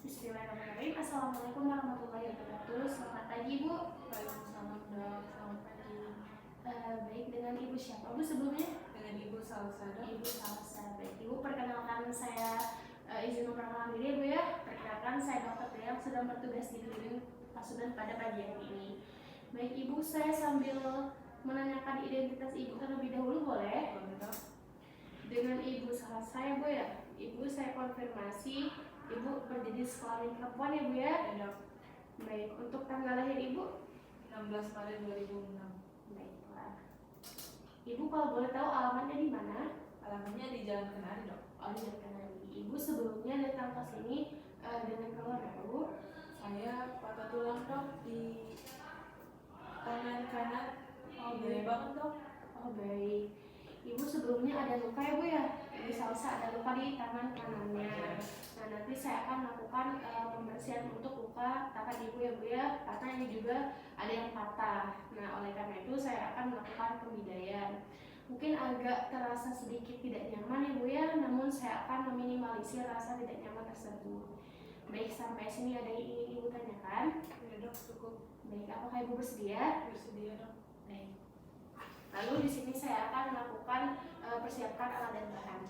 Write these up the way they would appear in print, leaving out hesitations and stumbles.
Bismillahirrahmanirrahim. Assalamualaikum warahmatullahi wabarakatuh. Selamat pagi, Bu. Waalaikumsalam, Dok. Selamat pagi. Baik, dengan Ibu siapa, Bu, sebelumnya? Dengan Ibu Salsa, Dok. Ibu Salsa. Baik, Ibu, perkenalkan saya, izin memperkenalkan diri, Bu, ya. Perkenalkan, saya Dr. Tia yang sedang bertugas di klinik Pasundan pada pagi hari ini. Baik, Ibu, saya sambil menanyakan identitas Ibu terlebih dahulu, boleh? Boleh, Dok. Dengan Ibu Salsa, ya, Bu, ya. Ibu, saya konfirmasi, Ibu berdiri sekolah perempuan, ya, Bu, ya? Ya, Dok. Baik, untuk tanggal lahir Ibu? 16 Maret 2006. Baiklah. Ibu kalau boleh tahu alamatnya di mana? Alamatnya di Jalan Kenari, Dok. Oh, di Jakarta. Ibu sebelumnya datang ke sini dengan keluarga, Bu? Saya patah tulang, Dok, di tangan kanan. Oh, Gede baik. banget, Dok. Oh, baik. Ibu sebelumnya ada luka, ya, Bu, ya? Ibu Salsa ada luka di tangan kanannya. Nah, nanti saya akan melakukan pembersihan untuk luka tangan Ibu, ya, Bu, ya, karena ini juga ada yang patah. Nah, oleh karena itu saya akan melakukan pemindaian. Mungkin agak terasa sedikit tidak nyaman, ya, Bu, ya, namun saya akan meminimalisir rasa tidak nyaman tersebut. Baik, sampai sini ada yang ingin Ibu tanyakan? Ya, Dok, cukup. Baik, apakah Ibu bersedia? Bersedia, Dok. Baik. Lalu di sini saya akan melakukan persiapkan alat dan bahan.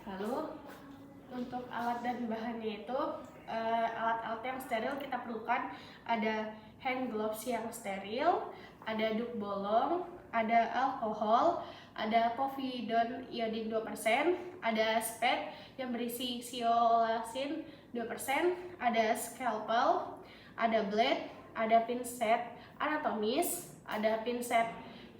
Lalu untuk alat dan bahannya itu alat-alat yang steril kita perlukan ada hand gloves yang steril, ada duk bolong, ada alkohol, ada povidone iodine 2%, ada spade yang berisi siolasin 2%, ada scalpel, ada blade, ada pinset anatomis, ada pinset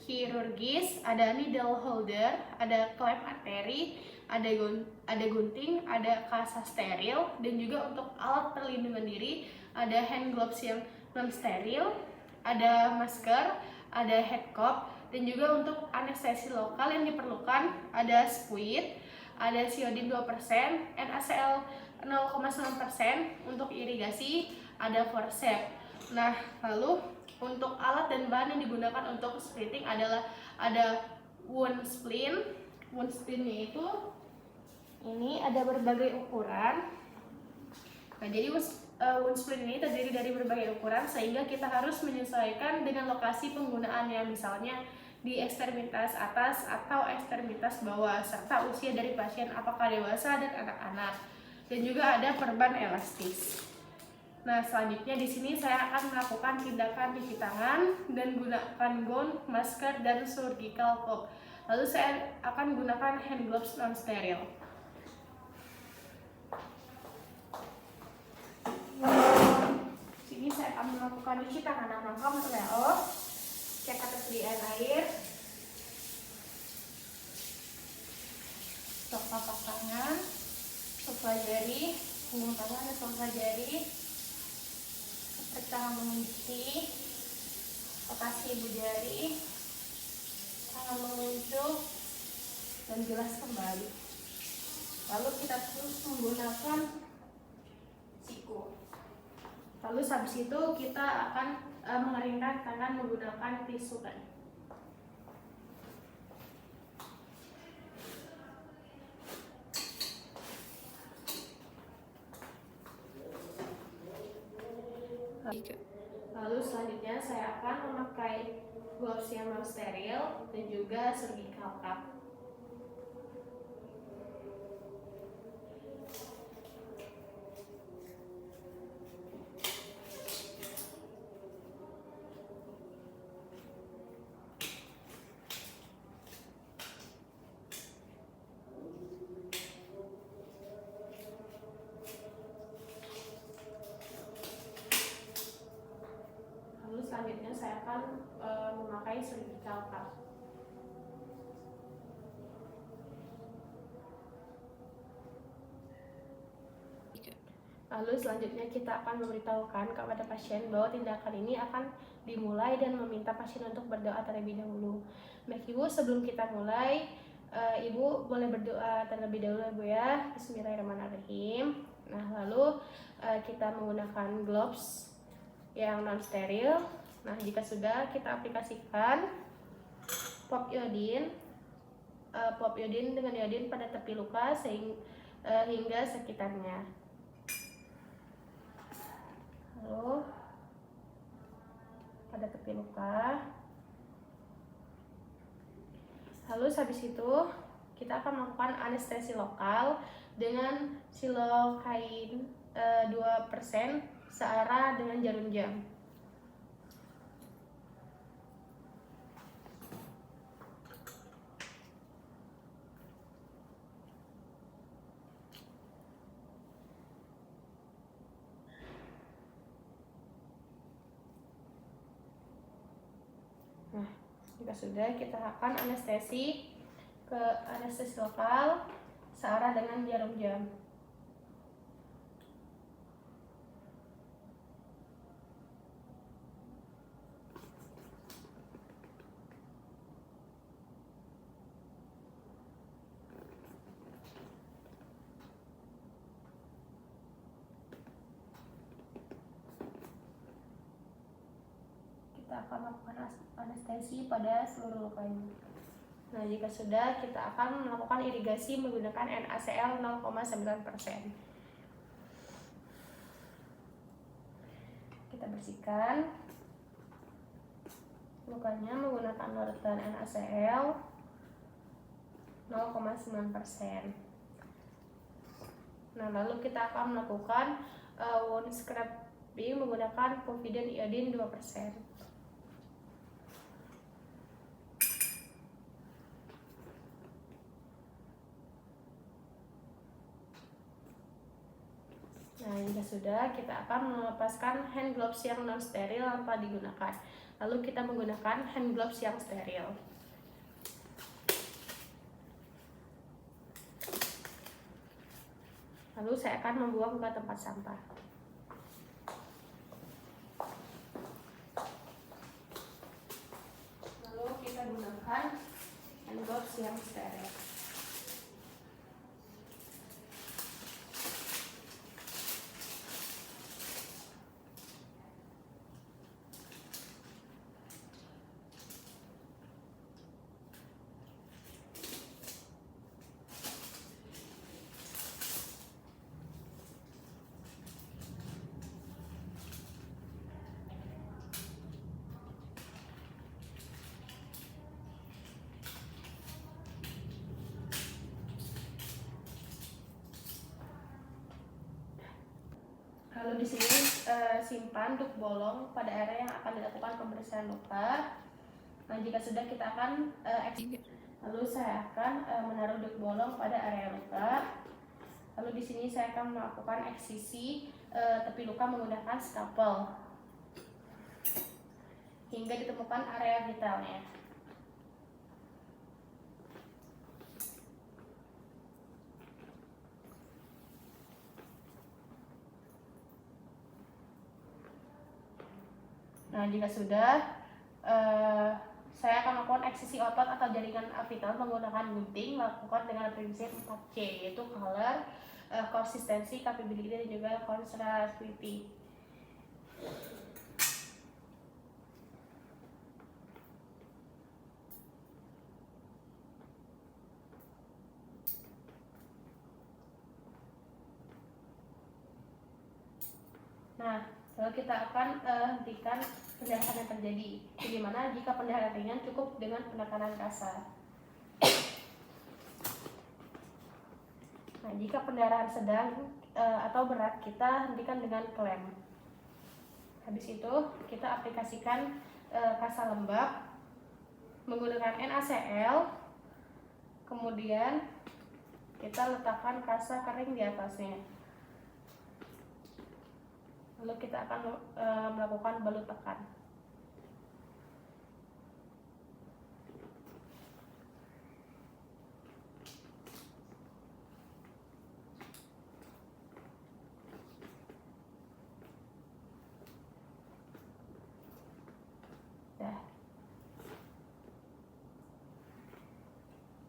kirurgis, ada needle holder, ada clamp arteri, ada gunting, ada kasa steril, dan juga untuk alat perlindungan diri ada hand gloves yang non steril, ada masker, ada head cup, dan juga untuk anestesi lokal yang diperlukan ada spuit, ada iodine 2%, NaCl 0,9%, untuk irigasi ada forceps. Nah, lalu untuk alat dan bahan yang digunakan untuk splitting adalah ada wound splint. Wound splintnya itu ini ada berbagai ukuran. Nah, jadi wound splint ini terdiri dari berbagai ukuran sehingga kita harus menyesuaikan dengan lokasi penggunaannya, misalnya di ekstremitas atas atau ekstremitas bawah, serta usia dari pasien apakah dewasa dan anak-anak. Dan juga ada perban elastis. Nah, selanjutnya di sini saya akan melakukan tindakan cuci tangan dan gunakan gown, masker, dan surgical cloth. Lalu saya akan gunakan hand gloves non steril. Sini saya akan melakukan cuci tangan rangkam leo, cek ketersediaan air, stok tapak tangan, sela jari, punggung tangan dan sela jari, tangan mengunci, lokasi ibu jari, tangan menguncup, dan gelas kembali. Lalu kita terus menggunakan siku. Lalu habis itu kita akan mengeringkan tangan menggunakan tisu tadi. Lalu selanjutnya saya akan memakai gloves yang non steril dan juga surgical cup. Selanjutnya saya akan memakai surgical cup. Lalu selanjutnya kita akan memberitahukan kepada pasien bahwa tindakan ini akan dimulai dan meminta pasien untuk berdoa terlebih dahulu. Baik Ibu, sebelum kita mulai, Ibu boleh berdoa terlebih dahulu, Ibu, ya. Bismillahirrahmanirrahim. Nah, lalu kita menggunakan gloves yang non steril. Nah, jika sudah, kita aplikasikan pop iodine pop iodin dengan iodin pada tepi luka hingga sekitarnya. Lalu pada tepi luka. Lalu habis itu kita akan melakukan anestesi lokal dengan silokain 2% searah dengan jarum jam. Nah, jika sudah, kita akan anestesi lokal searah dengan jarum jam. Kita akan melakukan anestesi pada seluruh lukanya. Nah, jika sudah, kita akan melakukan irigasi menggunakan NaCl 0,9%. Kita bersihkan lukanya menggunakan larutan NaCl 0,9%. Nah, lalu kita akan melakukan wound scrubbing menggunakan povidone iodine 2%. Nah, jika sudah, kita akan melepaskan hand gloves yang non steril tanpa digunakan. Lalu kita menggunakan hand gloves yang steril. Lalu saya akan membuang ke tempat sampah. Lalu kita gunakan hand gloves yang steril. Lalu di sini simpan duk bolong pada area yang akan dilakukan pembersihan luka. Nah, jika sudah, kita akan lalu saya akan menaruh duk bolong pada area luka. Lalu di sini saya akan melakukan eksisi tepi luka menggunakan scalpel hingga ditemukan area vitalnya. Nah, jika sudah, saya akan melakukan eksisi otot atau jaringan vital menggunakan gunting, lakukan dengan prinsip 4C, yaitu color, konsistensi, capability, dan juga contractility. Nah, lalu kita akan hentikan pendarahan yang terjadi. Bagaimana jika pendarahan ringan cukup dengan penekanan kasar? Nah, jika pendarahan sedang atau berat, kita hentikan dengan klem. Habis itu, kita aplikasikan kasa lembab menggunakan NaCl. Kemudian kita letakkan kasa kering di atasnya. Lalu kita akan melakukan balut tekan.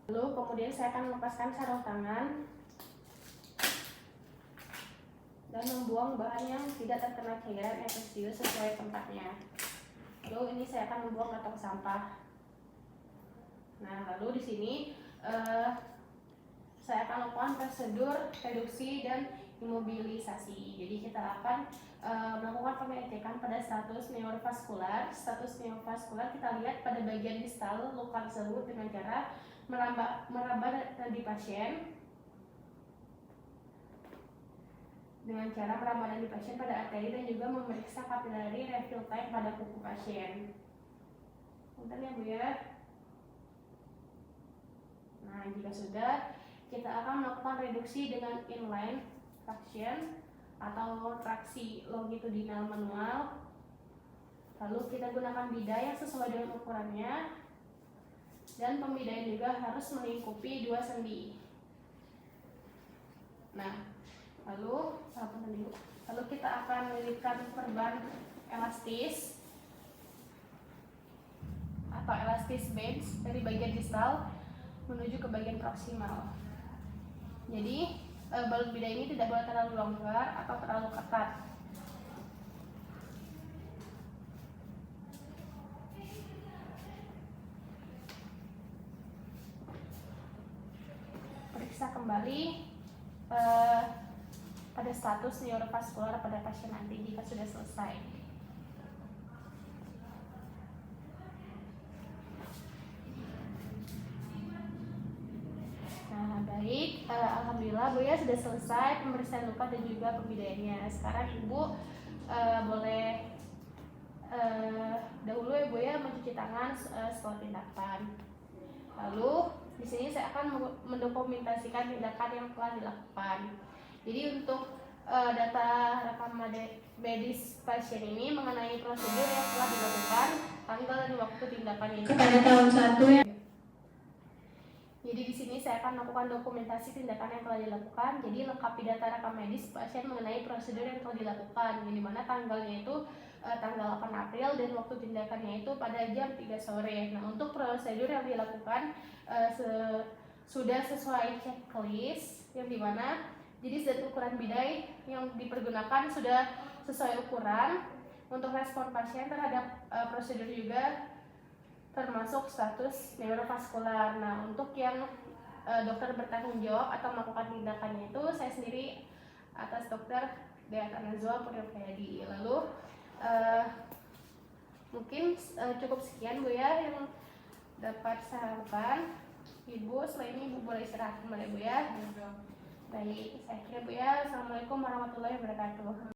Lalu kemudian saya akan melepaskan sarung tangan dan membuang bahan yang tidak terkena cairan infeksius sesuai tempatnya. Lalu ini saya akan membuang ke tong sampah. Nah, lalu di sini eh, saya akan lakukan prosedur reduksi dan imobilisasi. Jadi kita akan melakukan pengecekan pada status neurovaskular. Status neurovaskular kita lihat pada bagian distal luka tersebut dengan cara meraba nadi pasien pada arteri dan juga memeriksa kapilari refill time pada kuku pasien. Bentar ya Bu ya. Nah, jika sudah, kita akan melakukan reduksi dengan inline traction atau traksi longitudinal manual. Lalu kita gunakan bidah yang sesuai dengan ukurannya, dan pembidaian juga harus melingkupi 2 sendi. Nah, lalu kita akan melilitkan perban elastis atau elastis bands dari bagian distal menuju ke bagian proksimal. Jadi balut bidah ini tidak boleh terlalu longgar atau terlalu ketat. Periksa kembali pada status neurovaskular pada pasien nanti jika sudah selesai. Nah, baik, alhamdulillah Bu ya sudah selesai pemeriksaan luka dan juga pembidaiannya. Sekarang Ibu boleh dahulu ya Bu ya mencuci tangan setelah tindakan. Lalu di sini saya akan mendokumentasikan tindakan yang telah dilakukan. Jadi untuk data rekam medis pasien ini mengenai prosedur yang telah dilakukan, tanggal dan waktu tindakan ini. Kepada tahun 1 ya. Jadi di sini saya akan melakukan dokumentasi tindakan yang telah dilakukan. Jadi lengkapi data rekam medis pasien mengenai prosedur yang telah dilakukan, yang dimana tanggalnya itu tanggal 8 April dan waktu tindakannya itu pada jam 3 sore. Nah, untuk prosedur yang dilakukan sudah sesuai checklist, yang dimana jadi zat ukuran bidai yang dipergunakan sudah sesuai ukuran. Untuk respon pasien terhadap prosedur juga termasuk status neurovaskular. Nah, untuk yang dokter bertanggung jawab atau melakukan tindakannya itu saya sendiri atas Dokter Deata Nazwa Purniapayadi. Lalu mungkin cukup sekian Bu ya yang dapat saya lakukan. Ibu, setelah ini Ibu boleh istirahat kembali Bu ya. Baik, saya kira Bu ya. Assalamualaikum warahmatullahi wabarakatuh.